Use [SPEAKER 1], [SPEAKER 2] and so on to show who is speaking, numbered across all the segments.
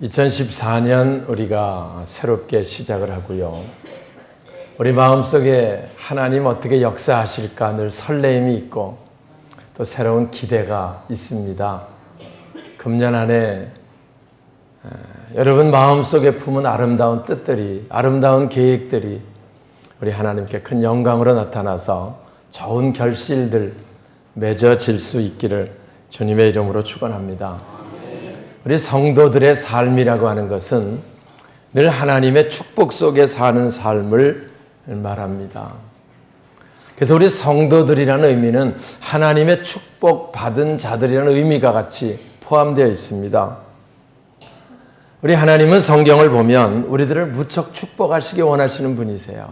[SPEAKER 1] 2014년 우리가 새롭게 시작을 하고요. 우리 마음속에 하나님 어떻게 역사하실까 늘 설레임이 있고 또 새로운 기대가 있습니다. 금년 안에 여러분 마음속에 품은 아름다운 뜻들이, 아름다운 계획들이 우리 하나님께 큰 영광으로 나타나서 좋은 결실들 맺어질 수 있기를 주님의 이름으로 축원합니다. 우리 성도들의 삶이라고 하는 것은 늘 하나님의 축복 속에 사는 삶을 말합니다. 그래서 우리 성도들이라는 의미는 하나님의 축복 받은 자들이라는 의미가 같이 포함되어 있습니다. 우리 하나님은 성경을 보면 우리들을 무척 축복하시기 원하시는 분이세요.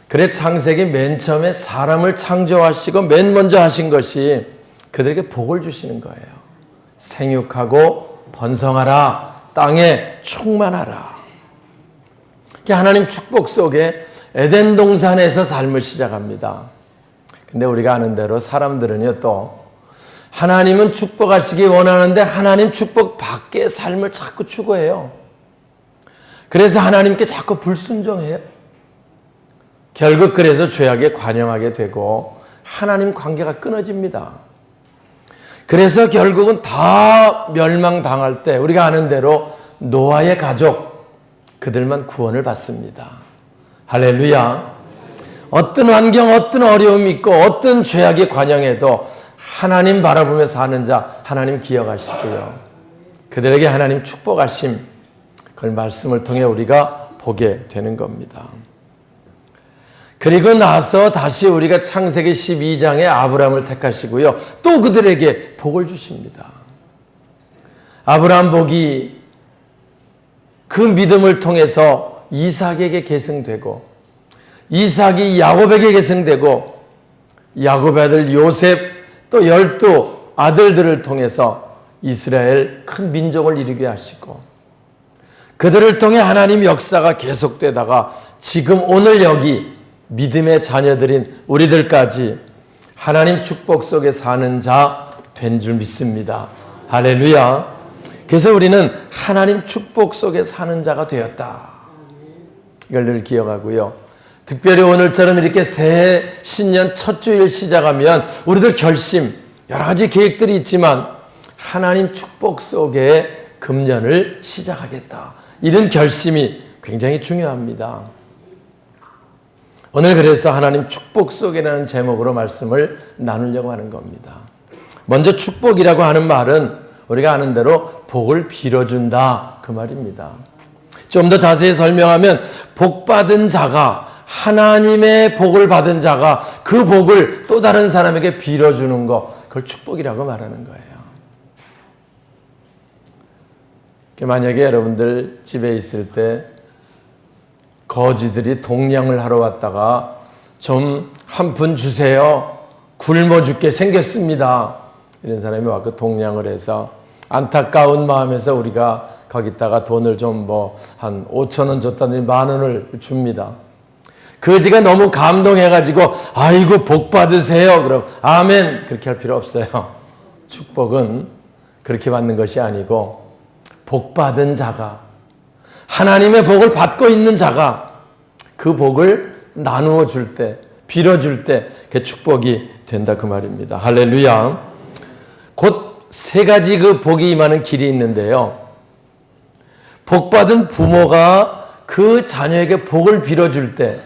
[SPEAKER 1] 그래 창세기 맨 처음에 사람을 창조하시고 맨 먼저 하신 것이 그들에게 복을 주시는 거예요. 생육하고 번성하라, 땅에 충만하라. 하나님 축복 속에 에덴 동산에서 삶을 시작합니다. 근데 우리가 아는 대로 사람들은요, 또 하나님은 축복하시기 원하는데 하나님 축복 밖의 삶을 자꾸 추구해요. 그래서 하나님께 자꾸 불순종해요. 결국 그래서 죄악에 관영하게 되고 하나님 관계가 끊어집니다. 그래서 결국은 다 멸망당할 때 우리가 아는 대로 노아의 가족, 그들만 구원을 받습니다. 할렐루야. 어떤 환경, 어떤 어려움이 있고 어떤 죄악의 관영에도 하나님 바라보며 사는 자 하나님 기억하시고요. 그들에게 하나님 축복하심, 그걸 말씀을 통해 우리가 보게 되는 겁니다. 그리고 나서 다시 우리가 창세기 12장에 아브라함을 택하시고요. 또 그들에게 복을 주십니다. 아브라함 복이 그 믿음을 통해서 이삭에게 계승되고 이삭이 야곱에게 계승되고 야곱의 아들 요셉 또 12 아들들을 통해서 이스라엘 큰 민족을 이루게 하시고 그들을 통해 하나님 역사가 계속되다가 지금 오늘 여기 믿음의 자녀들인 우리들까지 하나님 축복 속에 사는 자 된 줄 믿습니다. 할렐루야. 그래서 우리는 하나님 축복 속에 사는 자가 되었다. 이걸 늘 기억하고요. 특별히 오늘처럼 이렇게 새해 신년 첫 주일 시작하면 우리들 결심, 여러 가지 계획들이 있지만 하나님 축복 속에 금년을 시작하겠다. 이런 결심이 굉장히 중요합니다. 오늘 그래서 하나님 축복 속에라는 제목으로 말씀을 나누려고 하는 겁니다. 먼저 축복이라고 하는 말은 우리가 아는 대로 복을 빌어준다 그 말입니다. 좀 더 자세히 설명하면 복 받은 자가 하나님의 복을 받은 자가 그 복을 또 다른 사람에게 빌어주는 것, 그걸 축복이라고 말하는 거예요. 만약에 여러분들 집에 있을 때 거지들이 동냥을 하러 왔다가 좀 한 푼 주세요. 굶어 죽게 생겼습니다. 이런 사람이 와서 동냥을 해서 안타까운 마음에서 우리가 거기다가 돈을 좀 한 5,000원 줬다더니 10,000원을 줍니다. 거지가 너무 감동해가지고 아이고 복 받으세요. 그럼 아멘 그렇게 할 필요 없어요. 축복은 그렇게 받는 것이 아니고 복 받은 자가 하나님의 복을 받고 있는 자가 그 복을 나누어 줄 때, 빌어줄 때 그 축복이 된다 그 말입니다. 할렐루야. 곧 세 가지 그 복이 임하는 길이 있는데요. 복 받은 부모가 그 자녀에게 복을 빌어줄 때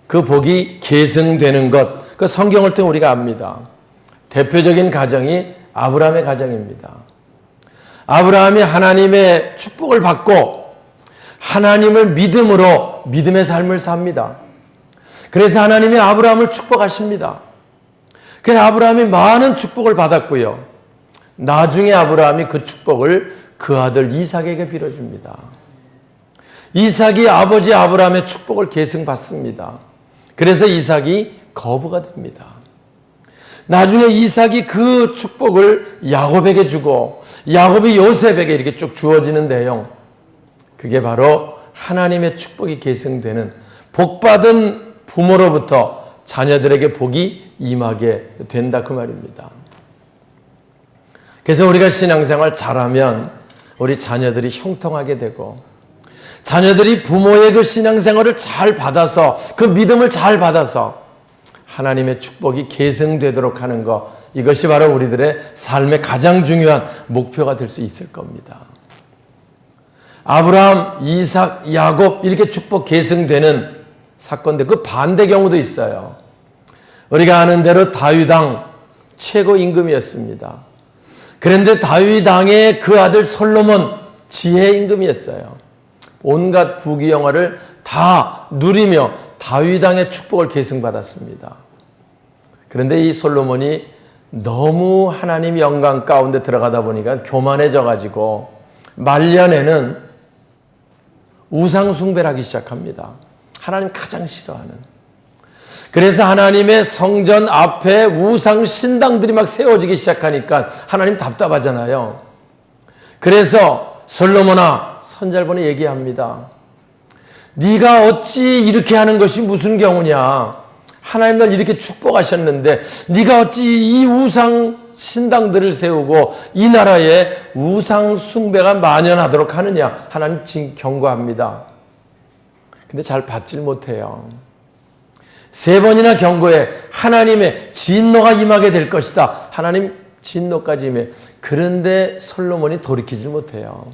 [SPEAKER 1] 그 복이 계승되는 것, 그 성경을 통해 우리가 압니다. 대표적인 가정이 아브라함의 가정입니다. 아브라함이 하나님의 축복을 받고 하나님을 믿음으로 믿음의 삶을 삽니다. 그래서 하나님이 아브라함을 축복하십니다. 그래서 아브라함이 많은 축복을 받았고요. 나중에 아브라함이 그 축복을 그 아들 이삭에게 빌어줍니다. 이삭이 아버지 아브라함의 축복을 계승받습니다. 그래서 이삭이 거부가 됩니다. 나중에 이삭이 그 축복을 야곱에게 주고 야곱이 요셉에게 이렇게 쭉 주어지는 내용, 그게 바로 하나님의 축복이 계승되는 복받은 부모로부터 자녀들에게 복이 임하게 된다 그 말입니다. 그래서 우리가 신앙생활 잘하면 우리 자녀들이 형통하게 되고 자녀들이 부모의 그 신앙생활을 잘 받아서 그 믿음을 잘 받아서 하나님의 축복이 계승되도록 하는 것, 이것이 바로 우리들의 삶의 가장 중요한 목표가 될 수 있을 겁니다. 아브라함, 이삭, 야곱 이렇게 축복 계승되는 사건들, 그 반대 경우도 있어요. 우리가 아는 대로 다윗 왕 최고 임금이었습니다. 그런데 다윗 왕의 그 아들 솔로몬 지혜 임금이었어요. 온갖 부귀영화를 다 누리며 다윗 왕의 축복을 계승받았습니다. 그런데 이 솔로몬이 너무 하나님 영광 가운데 들어가다 보니까 교만해져 가지고 말년에는 우상 숭배를 하기 시작합니다. 하나님 가장 싫어하는. 그래서 하나님의 성전 앞에 우상 신당들이 막 세워지기 시작하니까 하나님 답답하잖아요. 그래서 솔로몬아, 선잘본에 얘기합니다. 네가 어찌 이렇게 하는 것이 무슨 경우냐. 하나님 널 이렇게 축복하셨는데 네가 어찌 이 우상 신당들을 세우고 이 나라에 우상 숭배가 만연하도록 하느냐. 하나님 경고합니다. 근데 잘 받질 못해요. 3번이나 경고해. 하나님의 진노가 임하게 될 것이다. 하나님 진노까지 임해. 그런데 솔로몬이 돌이키질 못해요.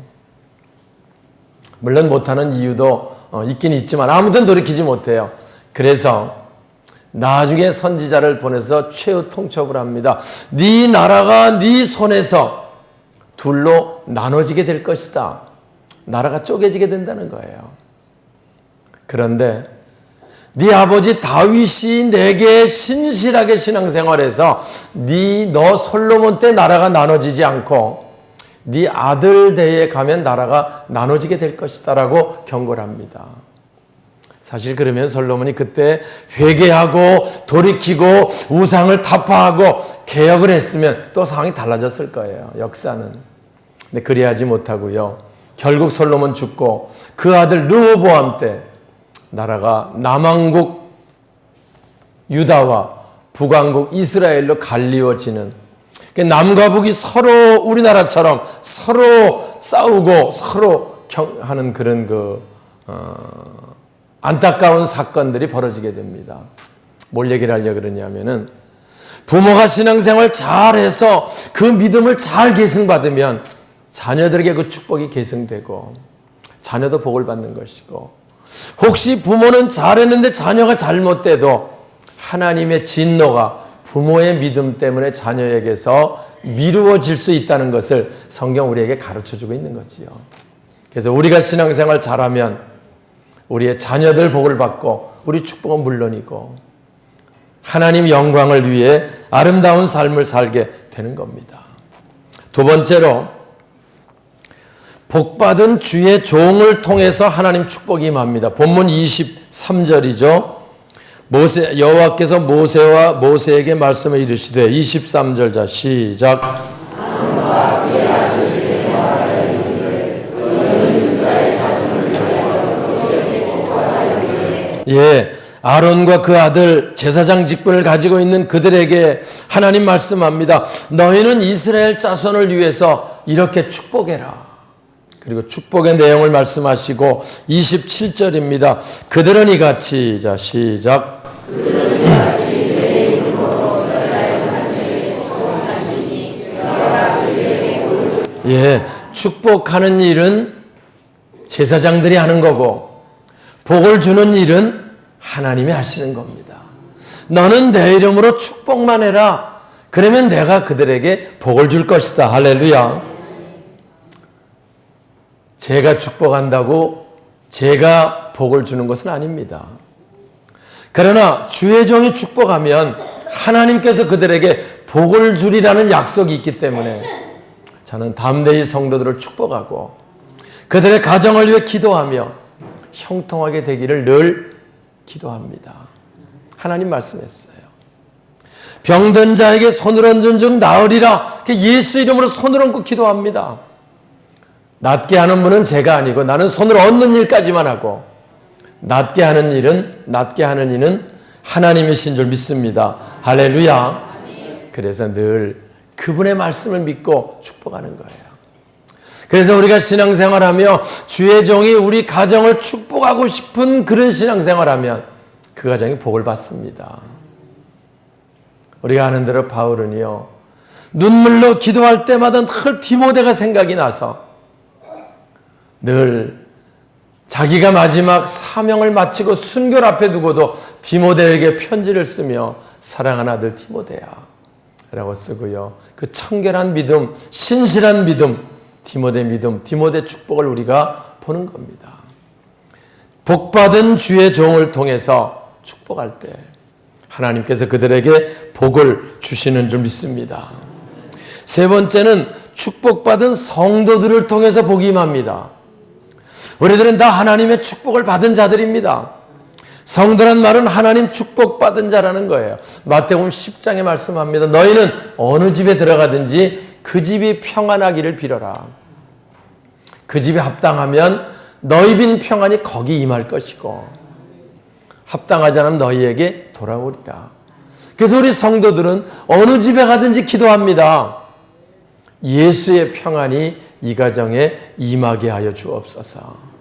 [SPEAKER 1] 물론 못하는 이유도 있긴 있지만 아무튼 돌이키지 못해요. 그래서 나중에 선지자를 보내서 최후 통첩을 합니다. 네 나라가 네 손에서 둘로 나눠지게 될 것이다. 나라가 쪼개지게 된다는 거예요. 그런데 네 아버지 다윗이 내게 신실하게 신앙생활해서 너 솔로몬 때 나라가 나눠지지 않고 네 아들 대에 가면 나라가 나눠지게 될 것이다 라고 경고를 합니다. 사실 그러면 솔로몬이 그때 회개하고 돌이키고 우상을 타파하고 개혁을 했으면 또 상황이 달라졌을 거예요. 역사는. 근데 그리하지 못하고요. 결국 솔로몬 죽고 그 아들 르호보암 때 나라가 남왕국 유다와 북왕국 이스라엘로 갈리워지는, 남과 북이 서로 우리나라처럼 서로 싸우고 서로 하는 그런 안타까운 사건들이 벌어지게 됩니다. 뭘 얘기를 하려고 그러냐면은 부모가 신앙생활 잘해서 그 믿음을 잘 계승받으면 자녀들에게 그 축복이 계승되고 자녀도 복을 받는 것이고, 혹시 부모는 잘했는데 자녀가 잘못돼도 하나님의 진노가 부모의 믿음 때문에 자녀에게서 미루어질 수 있다는 것을 성경 우리에게 가르쳐주고 있는 거지요. 그래서 우리가 신앙생활 잘하면 우리의 자녀들 복을 받고 우리 축복은 물론이고 하나님 영광을 위해 아름다운 삶을 살게 되는 겁니다. 두 번째로, 복받은 주의 종을 통해서 하나님 축복이 임합니다. 본문 23절이죠. 여호와께서 모세에게 말씀을 이르시되, 23절 자 시작. 예, 아론과 그 아들 제사장 직분을 가지고 있는 그들에게 하나님 말씀합니다. 너희는 이스라엘 자손을 위해서 이렇게 축복해라. 그리고 축복의 내용을 말씀하시고 27절입니다. 그들은 이같이, 자 시작. 예, 축복하는 일은 제사장들이 하는 거고 복을 주는 일은 하나님이 하시는 겁니다. 너는 내 이름으로 축복만 해라. 그러면 내가 그들에게 복을 줄 것이다. 할렐루야. 제가 축복한다고 제가 복을 주는 것은 아닙니다. 그러나 주의 종이 축복하면 하나님께서 그들에게 복을 주리라는 약속이 있기 때문에 저는 담대히 성도들을 축복하고 그들의 가정을 위해 기도하며 형통하게 되기를 늘 기도합니다. 하나님 말씀했어요. 병든 자에게 손을 얹은 즉 나으리라. 예수 이름으로 손을 얹고 기도합니다. 낫게 하는 분은 제가 아니고 나는 손을 얹는 일까지만 하고 낫게 하는 일은 하나님이신 줄 믿습니다. 할렐루야. 그래서 늘 그분의 말씀을 믿고 축복하는 거예요. 그래서 우리가 신앙생활하며 주의 종이 우리 가정을 축복하고 싶은 그런 신앙생활하면 그 가정이 복을 받습니다. 우리가 아는 대로 바울은요, 눈물로 기도할 때마다 늘 디모데가 생각이 나서 늘 자기가 마지막 사명을 마치고 순교를 앞에 두고도 디모데에게 편지를 쓰며 사랑하는 아들 디모데야 라고 쓰고요. 그 청결한 믿음, 신실한 믿음, 디모데 축복을 우리가 보는 겁니다. 복받은 주의 종을 통해서 축복할 때 하나님께서 그들에게 복을 주시는 줄 믿습니다. 세 번째는 축복받은 성도들을 통해서 복이 임합니다. 우리들은 다 하나님의 축복을 받은 자들입니다. 성도란 말은 하나님 축복받은 자라는 거예요. 마태복음 10장에 말씀합니다. 너희는 어느 집에 들어가든지 그 집이 평안하기를 빌어라. 그 집에 합당하면 너희 빈 평안이 거기 임할 것이고 합당하지 않으면 너희에게 돌아오리라. 그래서 우리 성도들은 어느 집에 가든지 기도합니다. 예수의 평안이 이 가정에 임하게 하여 주옵소서.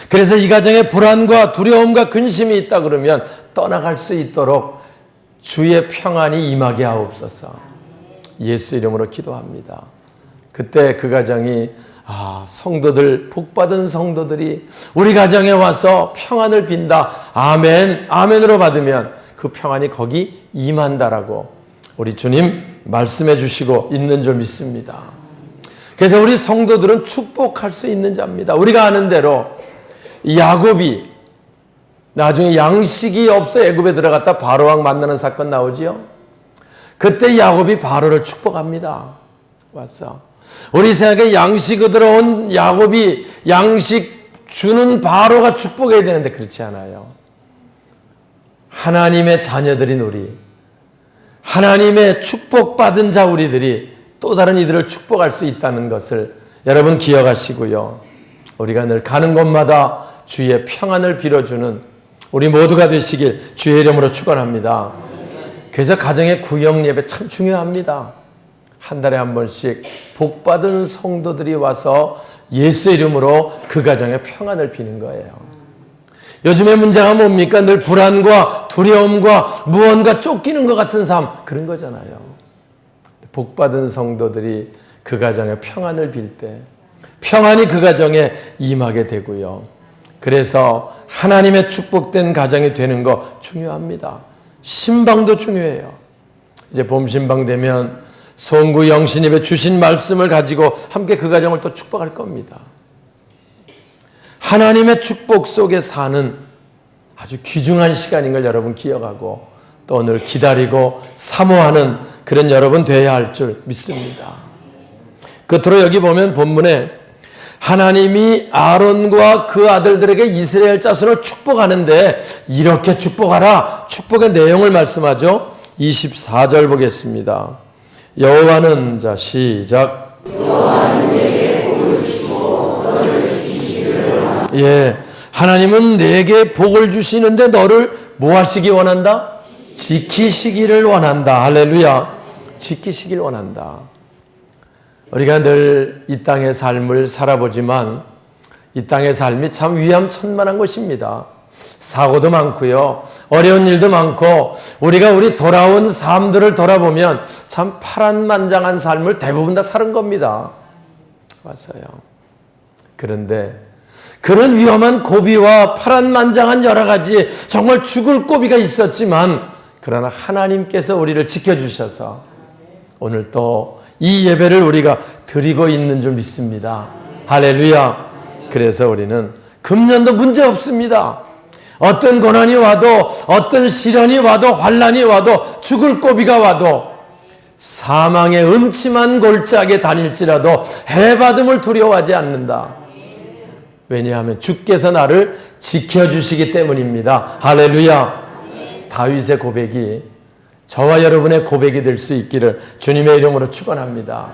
[SPEAKER 1] 그래서 이 가정에 불안과 두려움과 근심이 있다 그러면 떠나갈 수 있도록 주의 평안이 임하게 하옵소서. 예수 이름으로 기도합니다. 그때 그 가정이 성도들, 복받은 성도들이 우리 가정에 와서 평안을 빈다. 아멘, 아멘으로 받으면 그 평안이 거기 임한다라고 우리 주님 말씀해 주시고 있는 줄 믿습니다. 그래서 우리 성도들은 축복할 수 있는 자입니다. 우리가 아는 대로 야곱이 나중에 양식이 없어 애굽에 들어갔다 바로왕 만나는 사건 나오지요. 그때 야곱이 바로를 축복합니다. 왔어. 우리 생각에 양식 얻으러 온 야곱이 양식 주는 바로가 축복해야 되는데 그렇지 않아요. 하나님의 자녀들인 우리, 하나님의 축복받은 자 우리들이 또 다른 이들을 축복할 수 있다는 것을 여러분 기억하시고요. 우리가 늘 가는 곳마다 주의 평안을 빌어주는 우리 모두가 되시길 주의 이름으로 축원합니다. 그래서 가정의 구역 예배 참 중요합니다. 한 달에 한 번씩 복받은 성도들이 와서 예수 이름으로 그 가정의 평안을 비는 거예요. 요즘의 문제가 뭡니까? 늘 불안과 두려움과 무언가 쫓기는 것 같은 삶, 그런 거잖아요. 복받은 성도들이 그 가정의 평안을 빌 때 평안이 그 가정에 임하게 되고요. 그래서 하나님의 축복된 가정이 되는 거 중요합니다. 신방도 중요해요. 이제 봄 신방 되면 송구 영신입에 주신 말씀을 가지고 함께 그 가정을 또 축복할 겁니다. 하나님의 축복 속에 사는 아주 귀중한 시간인 걸 여러분 기억하고 또 오늘 기다리고 사모하는 그런 여러분 되어야 할 줄 믿습니다. 끝으로 여기 보면 본문에 하나님이 아론과 그 아들들에게 이스라엘 자손을 축복하는데 이렇게 축복하라. 축복의 내용을 말씀하죠. 24절 보겠습니다. 여호와는 자 시작. 여호와는 내게 복을 주시고 너를 지키시기를. 예, 하나님은 내게 복을 주시는데 너를 뭐 하시기 원한다? 지키시기를 원한다. 할렐루야. 지키시길 원한다. 우리가 늘 이 땅의 삶을 살아보지만 이 땅의 삶이 참 위암천만한 것입니다. 사고도 많고요. 어려운 일도 많고 우리가 우리 돌아온 삶들을 돌아보면 참 파란만장한 삶을 대부분 다 사는 겁니다. 맞아요. 그런데 그런 위험한 고비와 파란만장한 여러 가지 정말 죽을 고비가 있었지만 그러나 하나님께서 우리를 지켜주셔서 오늘 또 이 예배를 우리가 드리고 있는 줄 믿습니다. 할렐루야. 그래서 우리는 금년도 문제 없습니다. 어떤 고난이 와도 어떤 시련이 와도 환난이 와도 죽을 고비가 와도 사망의 음침한 골짜기에 다닐지라도 해받음을 두려워하지 않는다. 왜냐하면 주께서 나를 지켜주시기 때문입니다. 할렐루야. 다윗의 고백이 저와 여러분의 고백이 될 수 있기를 주님의 이름으로 축원합니다.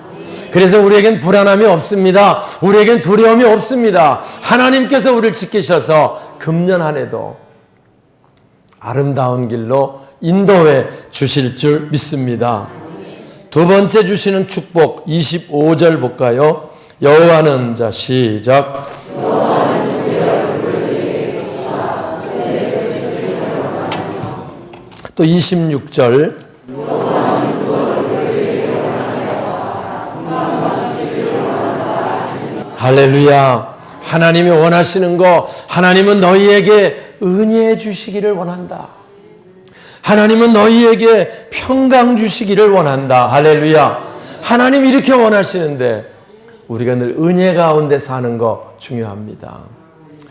[SPEAKER 1] 그래서 우리에겐 불안함이 없습니다. 우리에겐 두려움이 없습니다. 하나님께서 우리를 지키셔서 금년 한 해도 아름다운 길로 인도해 주실 줄 믿습니다. 두 번째 주시는 축복 25절 볼까요? 여호와는 자 시작. 또 26절 할렐루야. 하나님이 원하시는 거, 하나님은 너희에게 은혜 주시기를 원한다. 하나님은 너희에게 평강 주시기를 원한다. 할렐루야. 하나님 이렇게 원하시는데 우리가 늘 은혜 가운데 사는 거 중요합니다.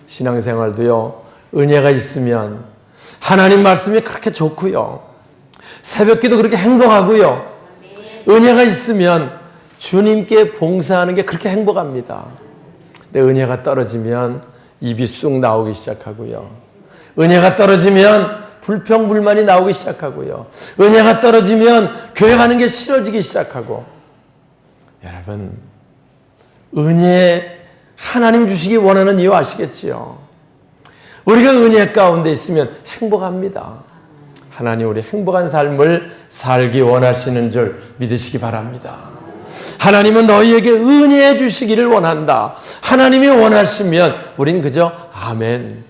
[SPEAKER 1] 신앙생활도요, 은혜가 있으면 하나님 말씀이 그렇게 좋고요, 새벽기도 그렇게 행복하고요, 은혜가 있으면 주님께 봉사하는 게 그렇게 행복합니다. 근데 은혜가 떨어지면 입이 쑥 나오기 시작하고요, 은혜가 떨어지면 불평불만이 나오기 시작하고요, 은혜가 떨어지면 교회 가는 게 싫어지기 시작하고. 여러분, 은혜 하나님 주시기 원하는 이유 아시겠지요? 우리가 은혜 가운데 있으면 행복합니다. 하나님 우리 행복한 삶을 살기 원하시는 줄 믿으시기 바랍니다. 하나님은 너희에게 은혜 주시기를 원한다. 하나님이 원하시면 우린 그저 아멘.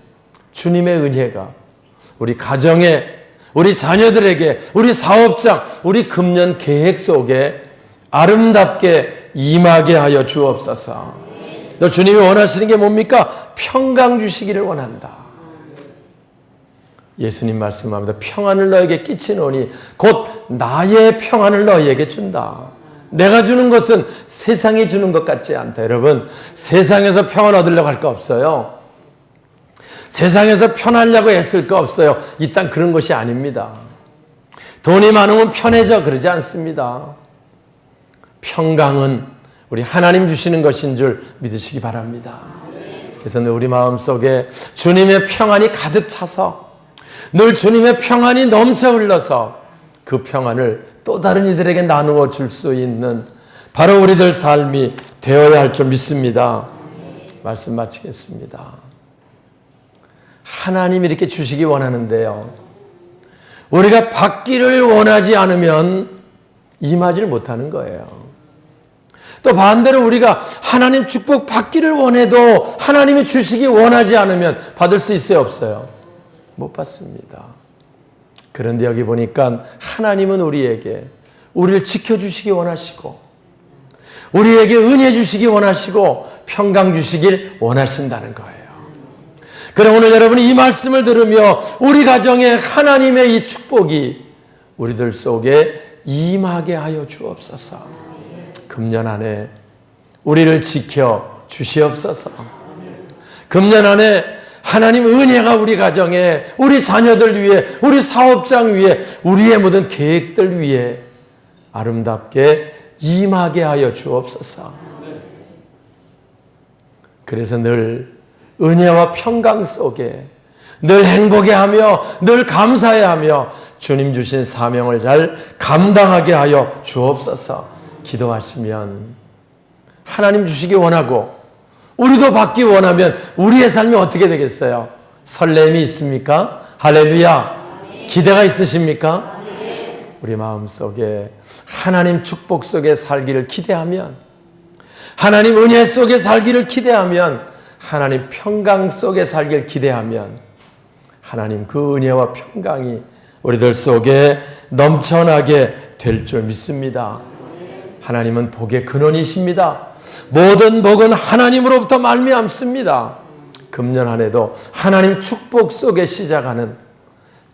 [SPEAKER 1] 주님의 은혜가 우리 가정에, 우리 자녀들에게, 우리 사업장, 우리 금년 계획 속에 아름답게 임하게 하여 주옵소서. 또 주님이 원하시는 게 뭡니까? 평강 주시기를 원한다. 예수님 말씀합니다. 평안을 너에게 끼치노니 곧 나의 평안을 너희에게 준다. 내가 주는 것은 세상이 주는 것 같지 않다. 여러분, 세상에서 평안 얻으려고 할 거 없어요. 세상에서 편하려고 애쓸 거 없어요. 이 땅 그런 것이 아닙니다. 돈이 많으면 편해져 그러지 않습니다. 평강은 우리 하나님 주시는 것인 줄 믿으시기 바랍니다. 그래서 늘 우리 마음속에 주님의 평안이 가득 차서, 늘 주님의 평안이 넘쳐 흘러서 그 평안을 또 다른 이들에게 나누어 줄 수 있는 바로 우리들 삶이 되어야 할 줄 믿습니다. 말씀 마치겠습니다. 하나님이 이렇게 주시기 원하는데요, 우리가 받기를 원하지 않으면 임하지를 못하는 거예요. 또 반대로 우리가 하나님 축복 받기를 원해도 하나님이 주시기 원하지 않으면 받을 수 있어요, 없어요? 못 받습니다. 그런데 여기 보니까 하나님은 우리를 지켜주시기 원하시고, 우리에게 은혜 주시기 원하시고, 평강 주시길 원하신다는 거예요. 그럼 오늘 여러분이 이 말씀을 들으며 우리 가정에 하나님의 이 축복이 우리들 속에 임하게 하여 주옵소서. 금년 안에 우리를 지켜 주시옵소서. 금년 안에 하나님 은혜가 우리 가정에, 우리 자녀들 위해, 우리 사업장 위에, 우리의 모든 계획들 위에 아름답게 임하게 하여 주옵소서. 그래서 늘 은혜와 평강 속에 늘 행복해하며 늘 감사해하며 주님 주신 사명을 잘 감당하게 하여 주옵소서. 기도하시면 하나님 주시기 원하고 우리도 받기 원하면 우리의 삶이 어떻게 되겠어요? 설렘이 있습니까? 할렐루야. 기대가 있으십니까? 우리 마음속에 하나님 축복 속에 살기를 기대하면, 하나님 은혜 속에 살기를 기대하면, 하나님 평강 속에 살기를 기대하면 하나님 그 은혜와 평강이 우리들 속에 넘쳐나게 될 줄 믿습니다. 하나님은 복의 근원이십니다. 모든 복은 하나님으로부터 말미암습니다. 금년 한 해도 하나님 축복 속에 시작하는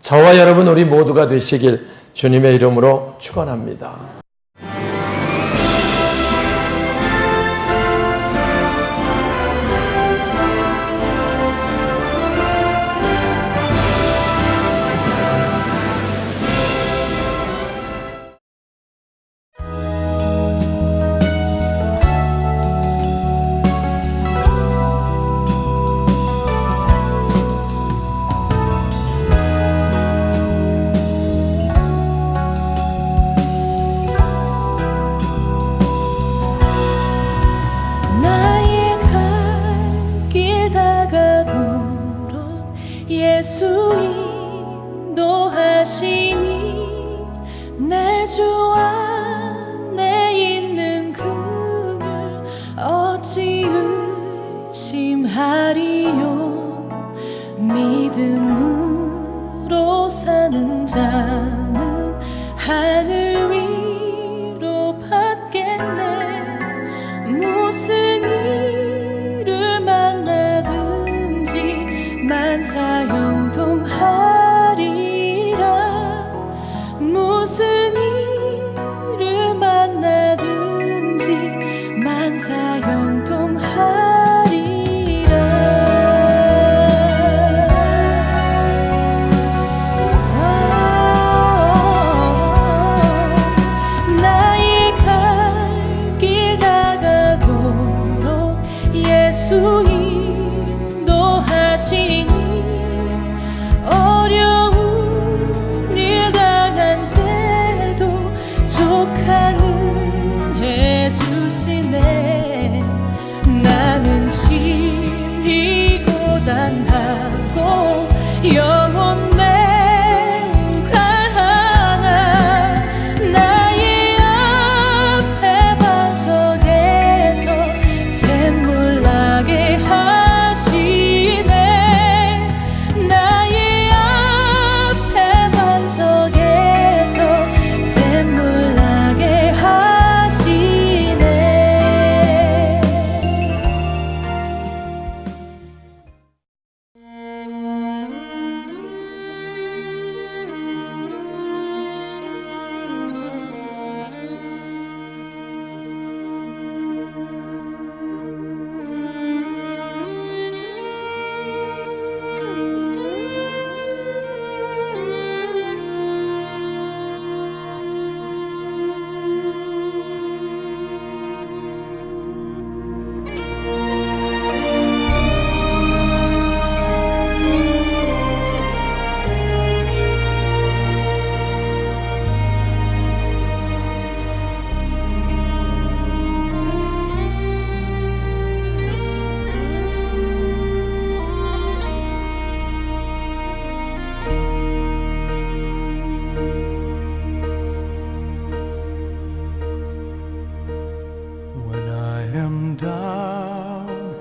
[SPEAKER 1] 저와 여러분 우리 모두가 되시길 주님의 이름으로 축원합니다.
[SPEAKER 2] 예수 인도하시니 내 주 안에 있는 그늘 만사형통하리라. 무슨 일을 만나든지 나의 갈 길 다가도록 예수 인도하시니 어려운 일 당한 때도 족한 은혜 주시네. 나는 심히 고단하고 영혼 매우 강한 나의 앞에 반석에서 샘물 나게 하시네. 나의 앞에 반석에서 샘물 나게 하시네.
[SPEAKER 3] When I am down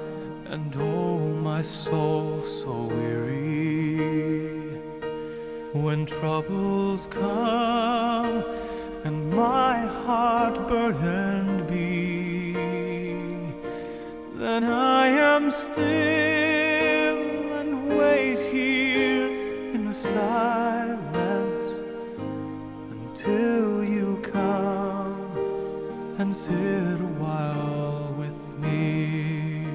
[SPEAKER 3] and oh my soul so weary, when troubles come and my heart burdened be, then I am still and wait here in the silence until you come and sit a while with me.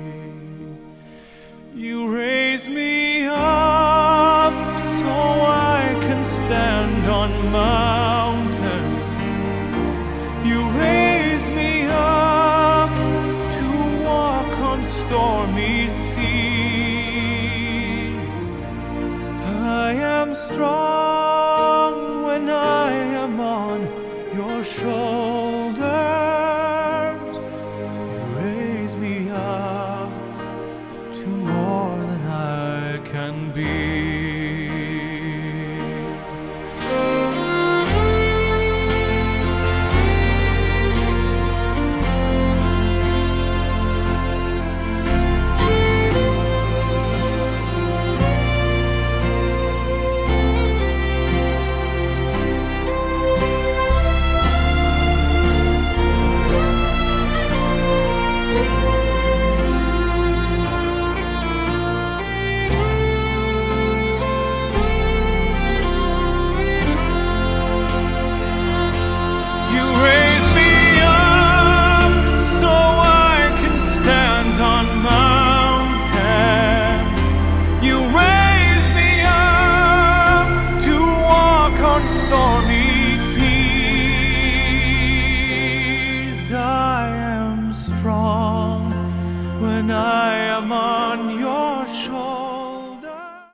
[SPEAKER 3] You raise me up so I can stand on mountains. You raise me up to walk on stormy seas. I am strong when I am on your shoulders. You raise me up to more than I can be.